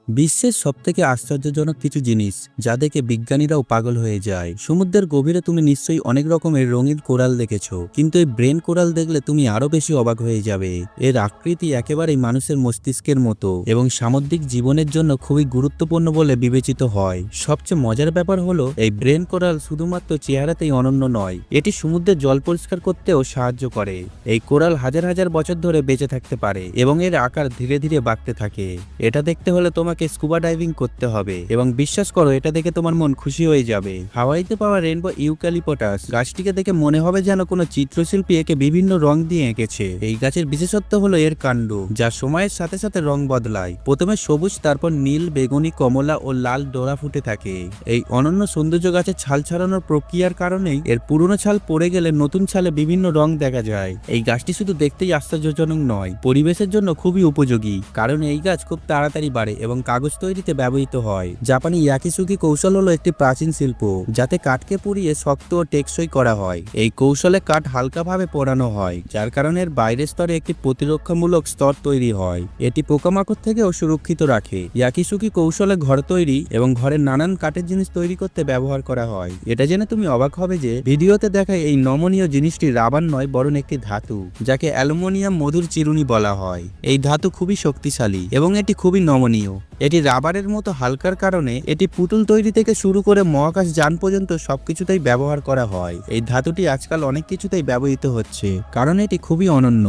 বিশ্বের সবথেকে আশ্চর্যজনক কিছু জিনিস যা দেখে বিজ্ঞানীরাও পাগল হয়ে যায়। সমুদ্রের গভীরে তুমি নিশ্চয়ই অনেক রকমের রঙিন কোরাল দেখেছো, কিন্তু এই ব্রেন কোরাল দেখলে তুমি আরো বেশি অবাক হয়ে যাবে। এর আকৃতি একেবারেই মানুষের মস্তিষ্কের মতো এবং সামুদ্রিক জীবনের জন্য খুবই গুরুত্বপূর্ণ বলে বিবেচিত হয়। সবচেয়ে মজার ব্যাপার হলো এই ব্রেন কোরাল শুধুমাত্র চেহারাতেই অনন্য নয়, এটি সমুদ্রের জল পরিষ্কার করতেও সাহায্য করে। এই কোরাল হাজার হাজার বছর ধরে বেঁচে থাকতে পারে এবং এর আকার ধীরে ধীরে বাড়তে থাকে। এটা দেখতে হলে তোমাকে স্কুবা ডাইভিং করতে হবে এবং বিশ্বাস করো, এটা দেখে তোমার মন খুশি হয়ে যাবে। হাওয়াইতে পাওয়া রেনবো ইউক্যালিপটাস গাছটিকে দেখে মনে হবে যেন কোনো চিত্রশিল্পী একে বিভিন্ন রং দিয়ে এঁকেছে। এই গাছের বিশেষত্ব হলো এর কাণ্ড, যা সময়ের সাথে সাথে রং বদলায়। প্রথমে সবুজ, তারপর নীল, বেগুনি, কমলা ও লাল ডোরা ফুটে থাকে। এই অনন্য সৌন্দর্য গাছের ছাল ছাড়ানোর প্রক্রিয়ার কারণেই এর পুরনো ছাল পড়ে গেলে নতুন ছালে বিভিন্ন রং দেখা যায়। এই গাছটি শুধু দেখতেই আশ্চর্যজনক নয়, পরিবেশের জন্য খুবই উপযোগী, কারণ এই গাছ খুব তাড়াতাড়ি বাড়ে এবং কাগজ তৈরিতে ব্যবহৃত হয়। জাপানি ইয়াকিসুকি কৌশল হলো একটি প্রাচীন শিল্প, যাতে কাঠকে পুড়িয়ে শক্ত ও টেকসই করা হয়। এই কৌশলে কাঠ হালকাভাবে পোড়ানো হয়, যার কারণে এর বাইরের স্তরে একটি প্রতিরক্ষামূলক স্তর তৈরি হয়। এটি পোকামাকড় থেকেও সুরক্ষিত রাখে। ইয়াকিসুকি কৌশলে ঘর তৈরি এবং ঘরের নানান কাঠের জিনিস তৈরি করতে ব্যবহার করা হয়। এটা জেনে তুমি অবাক হবে যে ভিডিওতে দেখা এই নমনীয় জিনিসটি রাবার নয়, বরং একটি ধাতু, যাকে অ্যালুমিনিয়াম মধুর চিরুনি বলা হয়। এই ধাতু খুবই শক্তিশালী এবং এটি খুবই নমনীয়। এটি রাবারের মতো হালকার কারণে এটি পুতুল তৈরি থেকে শুরু করে মহাকাশ যান পর্যন্ত সবকিছুতেই ব্যবহার করা হয়। এই ধাতুটি আজকাল অনেক কিছুতেই ব্যবহৃত হচ্ছে, কারণ এটি খুবই অনন্য।